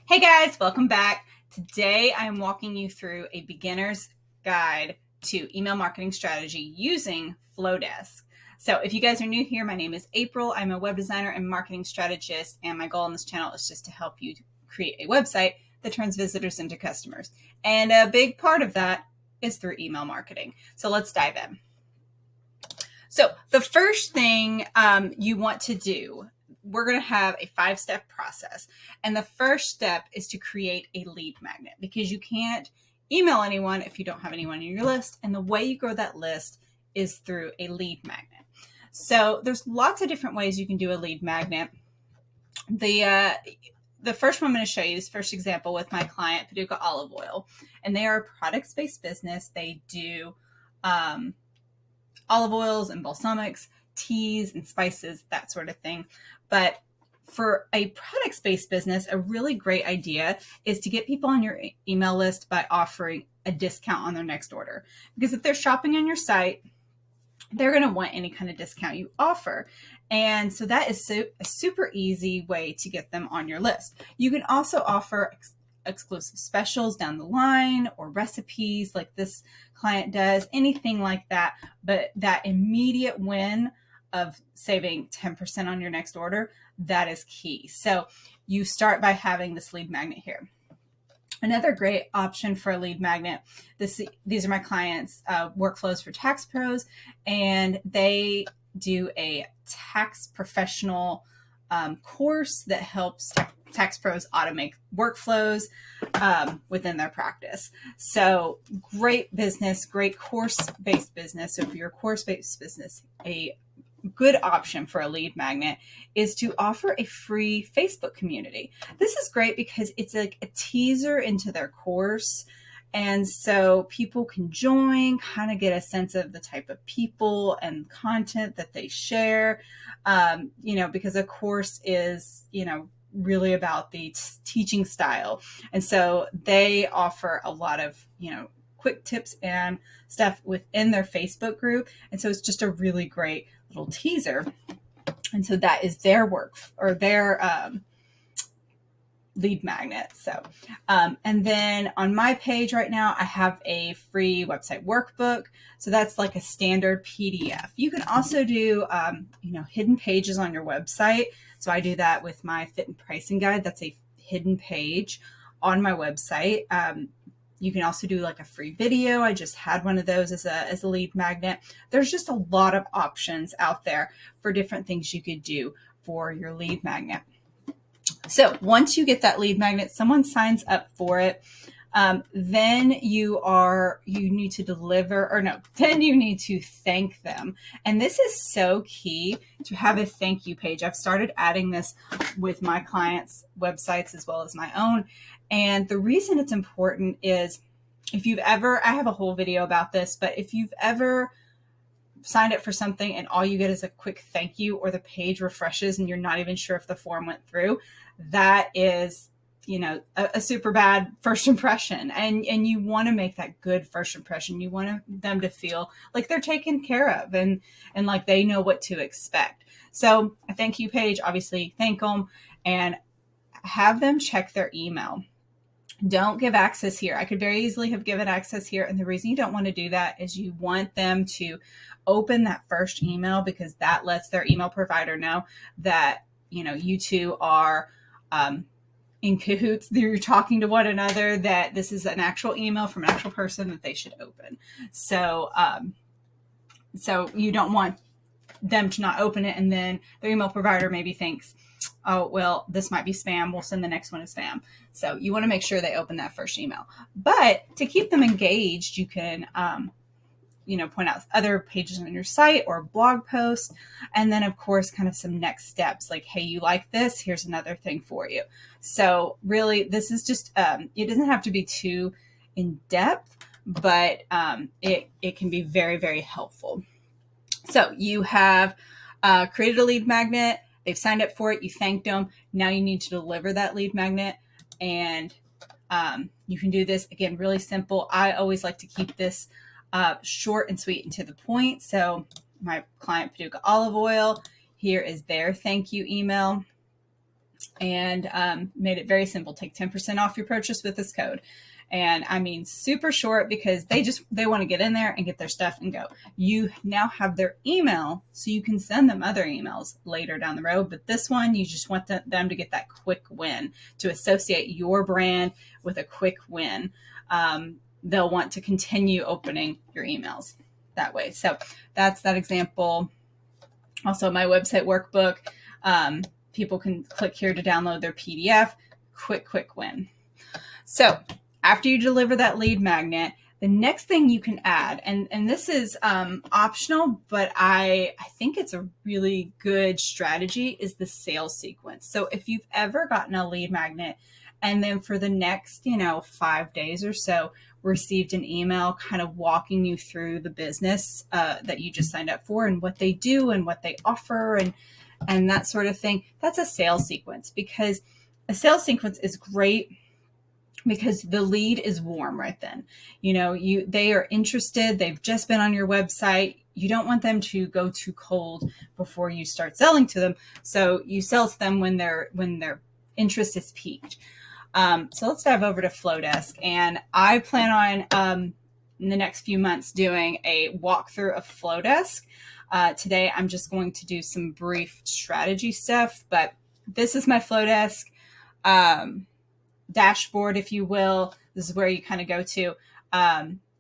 Hey guys, welcome back. Today I'm walking you through a beginner's guide to email marketing strategy using Flodesk. So if you guys are new here, my name is April. I'm a web designer and marketing strategist, and my goal on this channel is just to help you create a website that turns visitors into customers. And a big part of that is through email marketing. So let's dive in. So the first thing you want to do, we're going to have a 5-step process. And the first step is to create a lead magnet, because you can't email anyone if you don't have anyone in your list. And the way you grow that list is through a lead magnet. So there's lots of different ways you can do a lead magnet. The first one I'm going to show you is first example with my client, Paducah Olive Oil. And they are a products-based business. They do olive oils and balsamics, teas and spices, that sort of thing. But for a products-based business, a really great idea is to get people on your email list by offering a discount on their next order. Because if they're shopping on your site, they're going to want any kind of discount you offer. And so that is a super easy way to get them on your list. You can also offer exclusive specials down the line, or recipes like this client does, anything like that. But that immediate win of saving 10% on your next order, that is key. So you start by having this lead magnet here. Another great option for a lead magnet, these are my clients' workflows for tax pros, and they do a tax professional course that helps tax pros automate workflows within their practice. So great business, great course-based business. So if you're a course-based business, a good option for a lead magnet is to offer a free Facebook community. This is great because it's like a teaser into their course. And so people can join, kind of get a sense of the type of people and content that they share, because a course is, really about the teaching style. And so they offer a lot of, quick tips and stuff within their Facebook group. And so it's just a really great little teaser. And so that is their work, or their lead magnet. So, and then on my page right now, I have a free website workbook. So that's like a standard PDF. You can also do, hidden pages on your website. So I do that with my fit and pricing guide. That's a hidden page on my website. You can also do like a free video. I just had one of those as a lead magnet. There's just a lot of options out there for different things you could do for your lead magnet. So once you get that lead magnet, someone signs up for it, then you need to then you need to thank them. And this is so key, to have a thank you page. I've started adding this with my clients' websites as well as my own. And the reason it's important is I have a whole video about this, but if you've ever signed up for something and all you get is a quick thank you, or the page refreshes and you're not even sure if the form went through, that is, a super bad first impression. And you want to make that good first impression. You want them to feel like they're taken care of and like they know what to expect. So a thank you page, obviously thank them and have them check their email. Don't give access here. I could very easily have given access here. And the reason you don't want to do that is you want them to open that first email, because that lets their email provider know that, you two are in cahoots. You're talking to one another, that this is an actual email from an actual person that they should open. So, so you don't want them to not open it, and then their email provider maybe thinks, oh, well, this might be spam, we'll send the next one as spam. So you want to make sure they open that first email. But to keep them engaged, you can point out other pages on your site or blog posts. And then, of course, kind of some next steps like, hey, you like this? Here's another thing for you. So really, this is just, it doesn't have to be too in depth, but it can be very, very helpful. So you have created a lead magnet. They've signed up for it. You thanked them. Now you need to deliver that lead magnet. And you can do this, again, really simple. I always like to keep this short and sweet and to the point. So my client, Paducah Olive Oil, here is their thank you email. and made it very simple. Take 10% off your purchase with this code. And I mean, super short, because they want to get in there and get their stuff and go. You now have their email, so you can send them other emails later down the road. But this one, you just want them to get that quick win, to associate your brand with a quick win. They'll want to continue opening your emails that way. So that's that example. Also, my website workbook. People can click here to download their PDF. Quick win. So after you deliver that lead magnet, the next thing you can add, and this is optional, but I think it's a really good strategy, is the sales sequence. So if you've ever gotten a lead magnet and then for the next, 5 days or so, received an email kind of walking you through the business that you just signed up for and what they do and what they offer and that sort of thing, that's a sales sequence, because a sales sequence is great because the lead is warm right then. They are interested. They've just been on your website. You don't want them to go too cold before you start selling to them. So you sell to them when their interest is piqued. So let's dive over to Flodesk, and I plan on in the next few months doing a walkthrough of Flodesk. Today, I'm just going to do some brief strategy stuff, but this is my Flodesk dashboard, if you will. This is where you kind of go to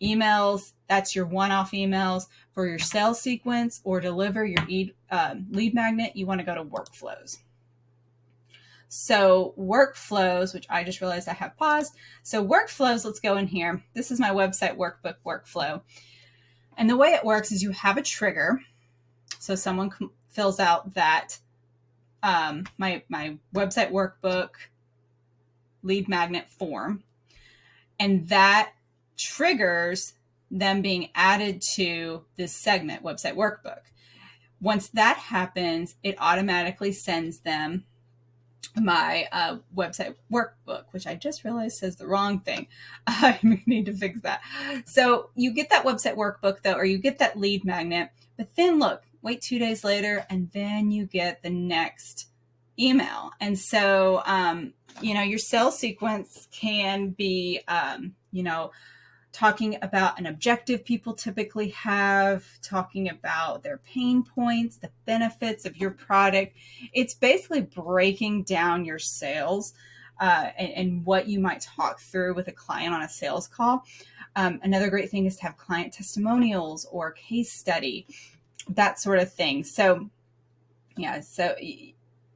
emails. That's your one-off emails. For your sales sequence or deliver your lead magnet, you want to go to workflows. So workflows, which I just realized I have paused. So workflows, let's go in here. This is my website workbook workflow. And the way it works is you have a trigger. So someone fills out that my website workbook lead magnet form, and that triggers them being added to this segment, website workbook. Once that happens, it automatically sends them my website workbook, which I just realized says the wrong thing. I need to fix that. So you get that website workbook though, or you get that lead magnet, but then look, wait 2 days later, and then you get the next email. And so, your sales sequence can be, talking about an objective people typically have, talking about their pain points, the benefits of your product. It's basically breaking down your sales and what you might talk through with a client on a sales call. Another great thing is to have client testimonials or case study, that sort of thing. So, so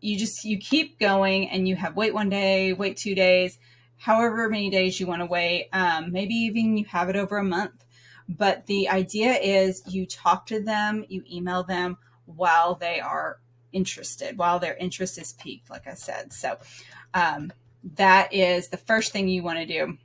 you keep going, and you have wait 1 day, wait 2 days, however many days you want to wait. Maybe even you have it over a month. But the idea is you talk to them, you email them while they are interested, while their interest is piqued, like I said. So that is the first thing you want to do,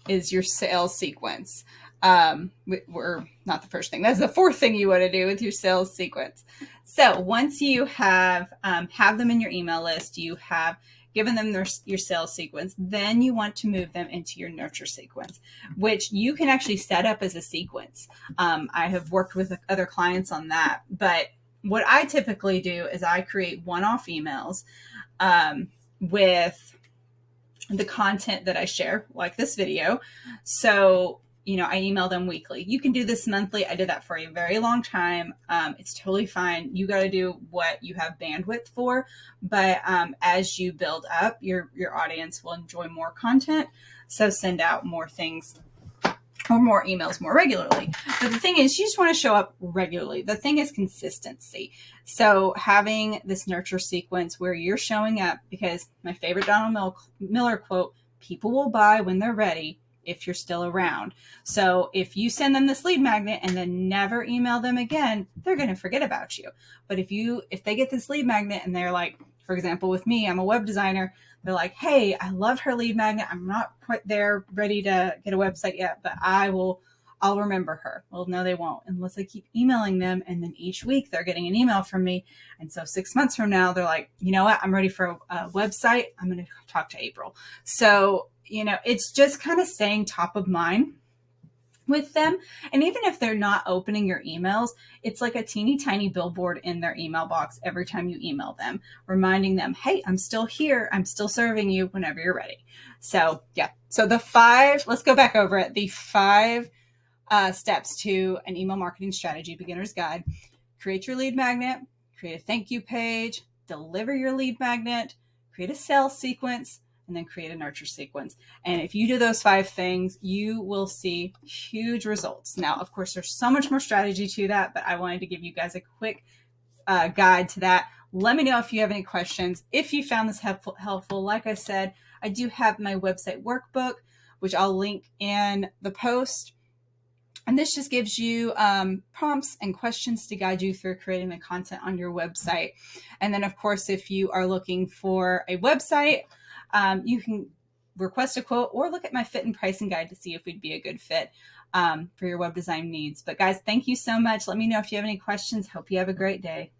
is your sales sequence. We're not the first thing. That's the fourth thing you want to do with your sales sequence. So once you have them in your email list, you have given them your sales sequence, then you want to move them into your nurture sequence, which you can actually set up as a sequence. I have worked with other clients on that, but what I typically do is I create one-off emails with the content that I share, like this video. So I email them weekly. You can do this monthly. I did that for a very long time. It's totally fine. You got to do what you have bandwidth for. But as you build up, your audience will enjoy more content. So send out more things or more emails more regularly. But the thing is, you just want to show up regularly. The thing is consistency. So having this nurture sequence where you're showing up, because my favorite Donald Miller quote, people will buy when they're ready if you're still around. So if you send them this lead magnet and then never email them again, they're going to forget about you. But if they get this lead magnet and they're like, for example, with me, I'm a web designer. They're like, hey, I loved her lead magnet. I'm not quite there ready to get a website yet, but I'll remember her. Well, no, they won't, unless I keep emailing them. And then each week they're getting an email from me. And so 6 months from now, they're like, you know what? I'm ready for a website. I'm going to talk to April. So, it's just kind of staying top of mind with them. And even if they're not opening your emails, it's like a teeny tiny billboard in their email box every time you email them, reminding them, hey, I'm still here. I'm still serving you whenever you're ready. So yeah. So let's go back over it. The 5 steps to an email marketing strategy beginner's guide. Create your lead magnet, create a thank you page, deliver your lead magnet, create a sales sequence, and then create a nurture sequence. And if you do those 5 things, you will see huge results. Now, of course, there's so much more strategy to that, but I wanted to give you guys a quick guide to that. Let me know if you have any questions. If you found this helpful, like I said, I do have my website workbook, which I'll link in the post. And this just gives you prompts and questions to guide you through creating the content on your website. And then, of course, if you are looking for a website, you can request a quote or look at my fit and pricing guide to see if we'd be a good fit for your web design needs. But guys, thank you so much. Let me know if you have any questions. Hope you have a great day.